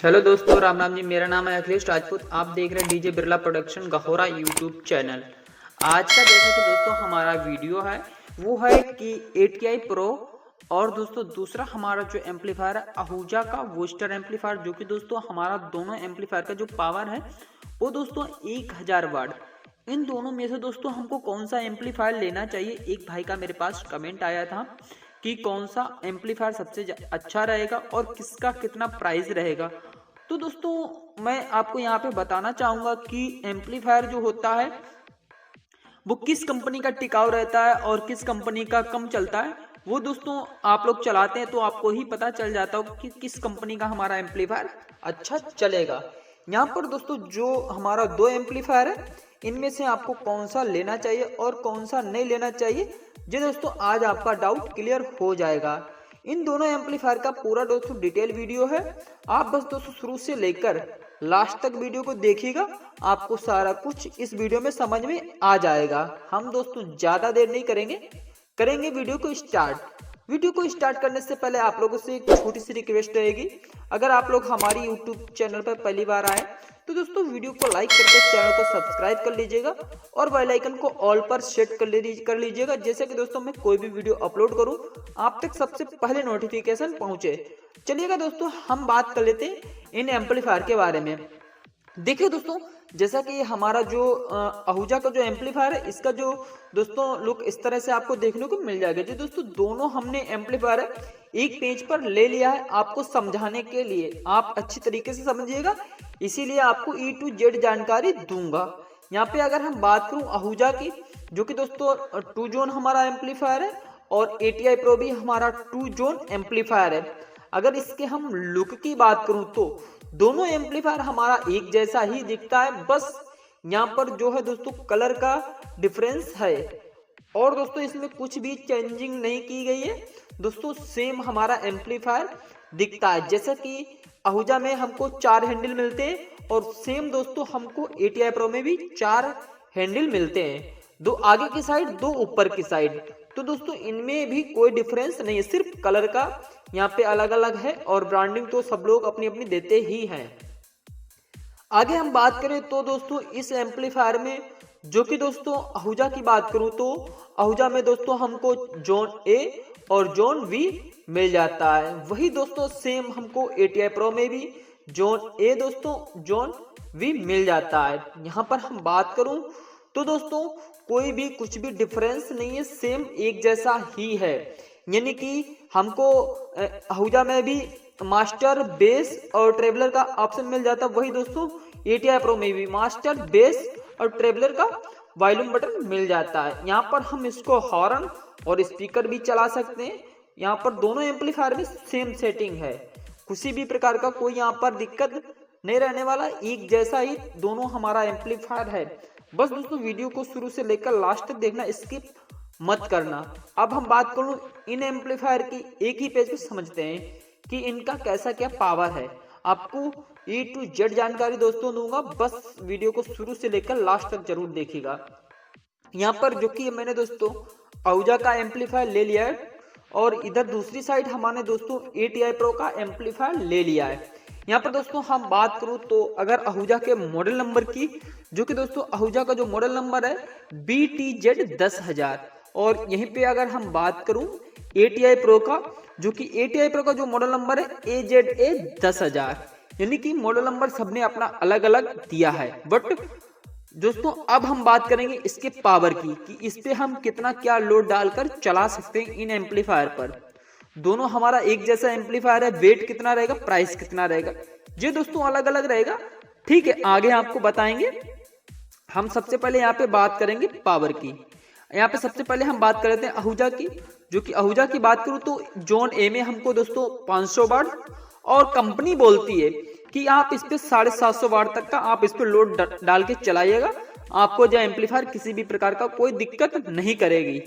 Hello दोस्तों, राम राम जी। मेरा नाम है अखिलेश राजपूत। आप देख रहे हैं DJ Birla production Gahora YouTube channel. आज का जैसा कि दोस्तों हमारा वीडियो है वो है कि ATI प्रो और दोस्तों दूसरा हमारा जो एम्पलीफायर है आहूजा का बूस्टर एम्पलीफायर, जो कि दोस्तों हमारा दोनों एम्पलीफायर का जो पावर है वो दोस्तों 1000 वाट। इन दोनों में से दोस्तों हमको कौन सा एम्पलीफायर लेना चाहिए। एक भाई का मेरे पास कमेंट आया था कि कौन सा एम्पलीफायर सबसे अच्छा रहेगा और किसका कितना प्राइस रहेगा। तो दोस्तों मैं आपको यहाँ पे बताना चाहूंगा कि एम्पलीफायर जो होता है वो किस कंपनी का टिकाऊ रहता है और किस कंपनी का कम चलता है। वो दोस्तों आप लोग चलाते हैं तो आपको ही पता चल जाता हो कि किस कंपनी का हमारा एम्पलीफायर अच्छा चलेगा। यहाँ पर दोस्तों जो हमारा दो एम्पलीफायर है इनमें से आपको कौन सा लेना चाहिए और कौन सा नहीं लेना चाहिए, ये दोस्तों आज आपका डाउट क्लियर हो जाएगा। इन दोनों एम्पलीफायर का पूरा दोस्तों डिटेल वीडियो है। आप बस दोस्तों शुरू से लेकर लास्ट तक वीडियो को देखिएगा, आपको सारा कुछ इस वीडियो में समझ में आ जाएगा। हम दोस्तों ज्यादा देर नहीं करेंगे वीडियो को स्टार्ट। वीडियो को स्टार्ट करने से पहले आप लोगों से एक छोटी सी रिक्वेस्ट रहेगी, अगर आप लोग हमारी यूट्यूब चैनल पर पहली बार आए तो दोस्तों वीडियो को लाइक करके चैनल को सब्सक्राइब कर लीजिएगा और बेल आइकन को ऑल पर सेट कर लीजिएगा, जैसे कि दोस्तों मैं कोई भी वीडियो अपलोड करूं आप तक सबसे पहले नोटिफिकेशन पहुंचे। चलिएगा दोस्तों हम बात कर लेते हैं इन एम्पलीफायर के बारे में। देखिए दोस्तों, जैसा कि हमारा जो आहूजा का जो एम्पलीफायर है इसका जो दोस्तों लुक इस तरह से आपको देखने को मिल जाएगा। जी दोस्तों दोनों हमने एम्पलीफायर एक पेज पर ले लिया है आपको समझाने के लिए, आप अच्छी तरीके से समझिएगा, इसीलिए आपको E to Z जानकारी दूंगा। यहाँ पे अगर हम बात करूं आहूजा की, जो कि दोस्तों 2 जोन हमारा एम्पलीफायर है और ATI प्रो भी हमारा 2 जोन एम्पलीफायर है। अगर इसके हम लुक की बात करूं तो दोनों एम्पलीफायर हमारा एक जैसा ही दिखता है, बस यहाँ पर जो है दोस्तों कलर का डिफरेंस है और दोस्तों इसमें कुछ भी चेंजिंग नहीं की गई है। दोस्तों सेम हमारा एम्पलीफायर दिखता है, जैसा कि आहूजा में हमको 4 हैंडल मिलते हैं और सेम दोस्तों हमको ATI प्रो में भी 4 हैंडल मिलते हैं, 2 आगे की साइड 2 ऊपर की साइड। तो दोस्तों इनमें भी कोई डिफरेंस नहीं है, सिर्फ कलर का यहाँ पे अलग अलग है और ब्रांडिंग तो सब लोग अपनी अपनी देते ही हैं। आगे हम बात करें तो दोस्तों इस एम्पलीफायर में जो कि दोस्तों आहूजा की बात करूं तो आहूजा में दोस्तों हमको जोन A और जोन V मिल जाता है, वही दोस्तों सेम हमको ATI प्रो में भी जोन A दोस्तों जोन V मिल जाता है। यहाँ पर हम बात करूं तो दोस्तों कोई भी कुछ भी डिफरेंस नहीं है, सेम एक जैसा ही है। यानी कि हमको आहूजा में भी मास्टर बेस और ट्रेवलर का ऑप्शन मिल जाता है, वही दोस्तों ATI प्रो में भी मास्टर बेस और ट्रेवलर का वॉल्यूम बटन मिल जाता है। यहाँ पर हम इसको हॉर्न और स्पीकर भी चला सकते हैं। यहाँ पर दोनों एम्पलीफायर में सेम सेटिंग है, किसी भी प्रकार का कोई यहाँ पर दिक्कत नहीं रहने वाला, एक जैसा ही दोनों हमारा एम्पलीफायर है। बस दोस्तों वीडियो को शुरू से लेकर लास्ट तक देखना, स्किप मत करना। अब हम बात करूं इन एम्पलीफायर की, एक ही पेज पे समझते हैं कि इनका कैसा क्या पावर है। आपको E to Z जानकारी दोस्तों दूंगा, बस वीडियो को शुरू से लेकर लास्ट तक जरूर देखिएगा। यहाँ पर जो कि मैंने दोस्तों आहूजा का एम्पलीफायर ले लिया है और इधर दूसरी साइड हमारे दोस्तों ATI प्रो का एम्पलीफायर ले लिया है। यहाँ पर दोस्तों हम बात करूं तो अगर आहूजा के मॉडल नंबर की, जो कि दोस्तों आहूजा का जो मॉडल नंबर है BTZ 10,000, और यहीं पे अगर हम बात करूं ATI प्रो का, जो कि ATI प्रो का जो मॉडल नंबर है AZA 10,000, यानी कि मॉडल नंबर सबने अपना अलग अलग दिया है। बट दोस्तों अब हम बात करेंगे इसके पावर की कि इस पे हम कितना क्या लोड डालकर चला सकते हैं इन एम्पलीफायर पर। दोनों हमारा एक जैसा एम्पलीफायर है, वेट कितना रहेगा, प्राइस कितना रहेगा, ये दोस्तों अलग अलग रहेगा। ठीक है, आगे आपको बताएंगे। हम सबसे पहले यहाँ पे बात करेंगे पावर की। यहाँ पे सबसे पहले हम बात कर लेते हैं आहूजा की, जो कि आहूजा की बात करूं तो जोन A में हमको दोस्तों 500 वाट और कंपनी बोलती है कि आप इस पे 750 वाट तक का आप इस पे लोड डाल के चलाइएगा, आपको जो एम्पलीफायर किसी भी प्रकार का कोई दिक्कत नहीं करेगी।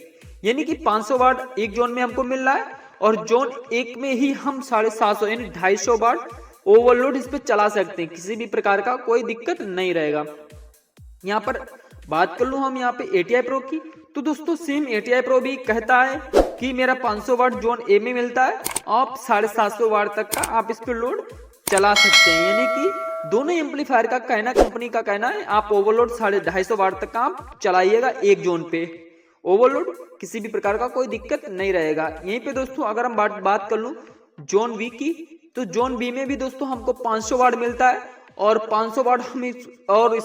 यानी कि 500 वाट एक जोन में हमको मिल रहा है और जोन 1 में ही हम 750 यानी 250 वाट ओवरलोड इस पे चला सकते हैं, किसी भी प्रकार का कोई दिक्कत नहीं रहेगा। यहाँ पर बात कर लूं हम यहाँ पे ATI प्रो की, तो दोस्तों सेम ATI प्रो भी कहता है कि मेरा 500 वाट जोन A में मिलता है, आप 750 वाट तक का आप इस पे लोड चला सकते हैं। यानी कि दोनों एम्पलीफायर का कहना, कंपनी का कहना है आप ओवरलोड 250 वाट तक का आप चलाइएगा एक जोन पे। ओवरलोड किसी भी प्रकार का कोई दिक्कत नहीं रहेगा। यहीं पे दोस्तों अगर हम बात कर लूँ जोन बी की, तो जोन बी में भी दोस्तों हमको 500 वाट मिलता है और 500 वाट हम इस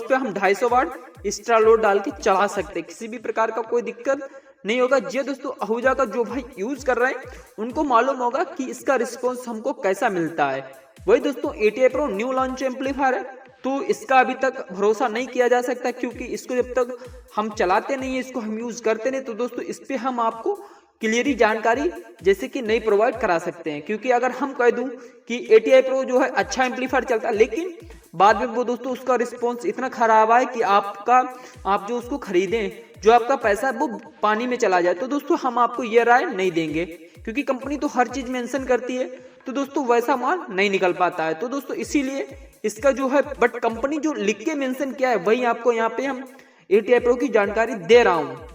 पे हम 250 वाट एक्स्ट्रा लोड डाल के चला सकते हैं। किसी भी प्रकार का कोई दिक्कत नहीं होगा। जी दोस्तों, आहूजा का जो भाई यूज कर रहे हैं उनको मालूम होगा कि इसका रिस्पॉन्स हमको कैसा मिलता है। वही दोस्तों ATI Pro new launch amplifier है, तो इसका अभी तक भरोसा नहीं किया जा सकता, क्योंकि इसको जब तक हम चलाते नहीं है, इसको हम यूज करते नहीं, तो दोस्तों इस पे हम आपको क्लियरी जानकारी जैसे कि नहीं प्रोवाइड करा सकते हैं। क्योंकि अगर हम कह दूं कि ATI Pro जो है अच्छा एम्पलीफायर चलता है, लेकिन बाद में वो दोस्तों उसका रिस्पॉन्स इतना खराब आए कि आप जो उसको खरीदें, जो आपका पैसा है वो पानी में चला जाए, तो दोस्तों हम आपको ये राय नहीं देंगे। क्योंकि कंपनी तो हर चीज मेंशन करती है, तो दोस्तों वैसा माल नहीं निकल पाता है। तो दोस्तों इसीलिए इसका जो है, बट कंपनी जो लिख के मेंशन किया है वही आपको यहाँ पे हम ATI Pro की जानकारी दे रहा हूँ।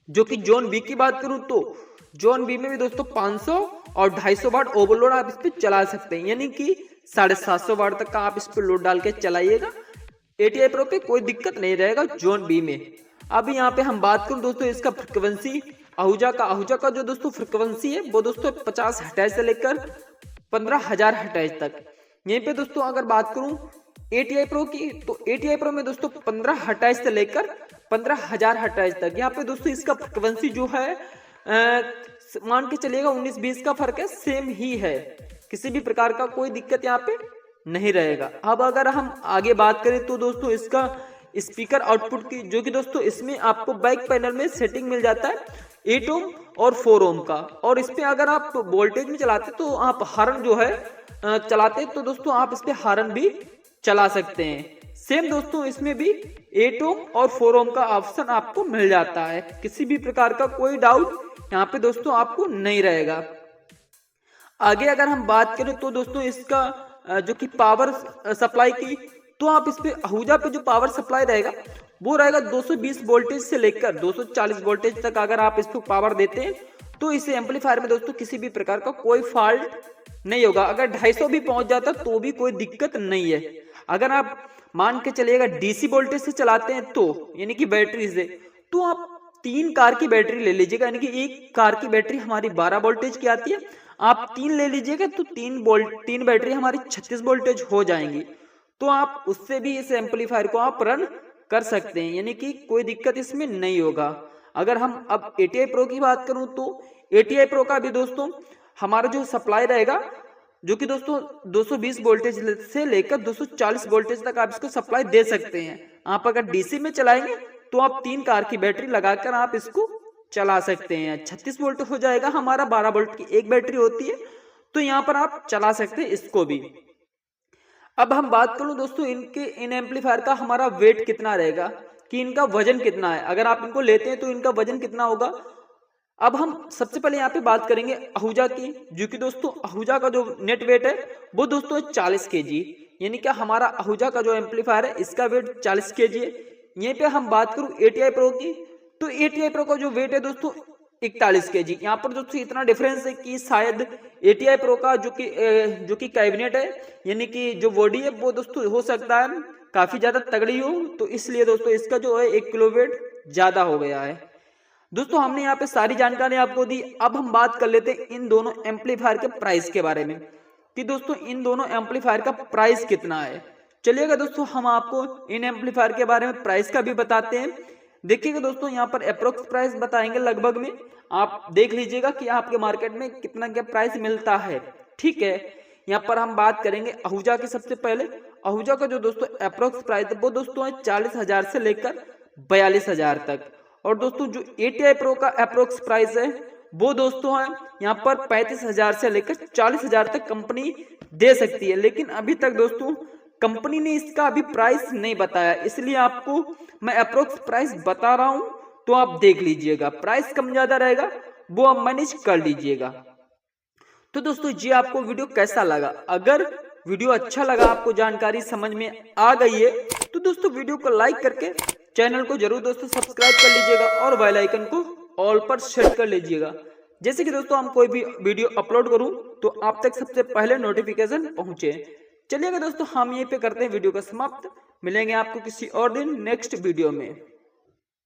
जो कि जोन बी की बात करूं तो जोन बी में भी दोस्तों 500 और 250 वाट ओवरलोड आप इस पे चला सकते हैं। यानी कि 750 वाट तक का आप इस पे लोड डाल के चलाइएगा। ATI Pro पे कोई दिक्कत नहीं रहेगा जोन बी में। अभी यहाँ पे हम बात करूं दोस्तों इसका फ्रिक्वेंसी, आहूजा का जो दोस्तों फ्रिक्वेंसी है वो दोस्तों 50 हर्ट्ज से लेकर 15,000 हर्ट्ज तक। यहीं पे दोस्तों अगर बात करूं ATI Pro की, तो ATI Pro में दोस्तों 15 हर्ट्ज से लेकर 15,000 हर्ट्ज तक। यहाँ पे दोस्तों इसका फ्रिक्वेंसी जो है मान के चलिएगा 19-20 का फर्क है, सेम ही है, किसी भी प्रकार का कोई दिक्कत यहाँ पे नहीं रहेगा। अब अगर हम आगे बात करें तो दोस्तों इसका स्पीकर आउटपुट की, जो कि दोस्तों इसमें आपको बैक पैनल में सेटिंग मिल जाता है 8 ओम और 4 ओम का। और इस पे अगर आप वोल्टेज में चलाते तो आप हार्न जो है चलाते, तो दोस्तों आप इस पे हार्न भी चला सकते हैं। सेम दोस्तों इसमें भी 8 ओम और 4 ओम का ऑप्शन आपको मिल जाता है। किसी भी प्रकार का कोई डाउट यहाँ पे दोस्तों आपको नहीं रहेगा। आगे अगर हम बात करें तो दोस्तों इसका जो कि पावर सप्लाई की, तो आप इस पे आहूजा पे जो पावर सप्लाई रहेगा वो रहेगा 220 वोल्टेज से लेकर 240 वोल्टेज तक। अगर आप इसको पावर देते हैं तो इस एम्पलीफायर में दोस्तों किसी भी प्रकार का कोई फॉल्ट नहीं होगा। अगर 250 भी पहुंच जाता तो भी कोई दिक्कत नहीं है। अगर आप मान के चलिएगा DC वोल्टेज से चलाते हैं, तो यानी कि बैटरी से, तो आप 3 कार की बैटरी ले लीजिएगा। यानी कि एक कार की बैटरी हमारी 12 वोल्टेज की आती है, आप 3 ले लीजिएगा तो 3 बैटरी हमारी 36 वोल्टेज हो जाएंगी। तो आप उससे भी इस एम्पलीफायर को आप रन कर सकते हैं, यानी कि कोई दिक्कत इसमें नहीं होगा। अगर हम अब ATI Pro की बात करूं तो ATI Pro का भी दोस्तों हमारा जो सप्लाई रहेगा, जो कि दोस्तों 220 वोल्टेज से लेकर 240 वोल्टेज तक आप इसको सप्लाई दे सकते हैं। आप अगर DC में चलाएंगे तो आप 3 कार की बैटरी लगाकर आप इसको चला सकते हैं। 36 वोल्ट हो जाएगा हमारा, 12 वोल्ट की एक बैटरी होती है, तो यहाँ पर आप चला सकते हैं इसको भी। अब हम बात करूं दोस्तों इन एम्पलीफायर का हमारा वेट कितना रहेगा, कि इनका वजन कितना है। अगर आप इनको लेते हैं तो इनका वजन कितना होगा। अब हम सबसे पहले यहाँ पे बात करेंगे आहूजा की, जो कि दोस्तों आहूजा का जो नेट वेट है वो दोस्तों 40 kg। यानी कि हमारा आहूजा का जो एम्पलीफायर है इसका वेट 40 kg है। यहीं पे हम बात करूं ATI Pro की, तो ATI Pro का जो वेट है दोस्तों 41 kg। यहाँ पर दोस्तों इतना डिफरेंस है कि शायद ATI Pro का जो कि कैबिनेट है, यानी कि जो बॉडी है वो दोस्तों हो सकता है काफी ज्यादा तगड़ी हो, तो इसलिए दोस्तों इसका जो है 1 किलो वेट ज्यादा हो गया है। दोस्तों हमने यहाँ पे सारी जानकारी आपको दी। अब हम बात कर लेते हैं इन दोनों एम्पलीफायर के प्राइस के बारे में, कि दोस्तों इन दोनों एम्पलीफायर का प्राइस कितना है। चलिएगा दोस्तों हम आपको इन एम्पलीफायर के बारे में प्राइस का भी बताते हैं। देखिएगा दोस्तों यहाँ पर अप्रोक्स प्राइस बताएंगे लगभग में, आप देख लीजिएगा कि आपके मार्केट में कितना क्या प्राइस मिलता है। ठीक है, यहाँ पर हम बात करेंगे आहूजा की। सबसे पहले आहूजा का जो दोस्तों अप्रोक्स प्राइस है वो दोस्तों है 40,000 से लेकर 42,000 तक। और दोस्तों जो ATI Pro का अप्रोक्स प्राइस है वो दोस्तों है यहाँ पर 35,000 से लेकर 40,000 तक कंपनी दे सकती है। लेकिन अभी तक दोस्तों कंपनी ने इसका अभी प्राइस नहीं बताया, इसलिए आपको मैं अप्रोक्स प्राइस बता रहा हूं, तो आप देख लीजिएगा। प्राइस कम ज्यादा रहेगा वो आप मैनेज कर लीजिएगा। तो दोस्तों जी आपको वीडियो कैसा लगा? अगर वीडियो अच्छा लगा, आपको जानकारी समझ में आ गई है, तो दोस्तों वीडियो को लाइक करके चैनल को जरूर दोस्तों सब्सक्राइब कर लीजिएगा और बेल आइकन को ऑल पर सेट कर लीजिएगा, जैसे कि दोस्तों हम कोई भी वीडियो अपलोड करूं तो आप तक सबसे पहले नोटिफिकेशन पहुंचे। चलिएगा दोस्तों, हम यहीं पे करते हैं वीडियो का समाप्त। मिलेंगे आपको किसी और दिन नेक्स्ट वीडियो में।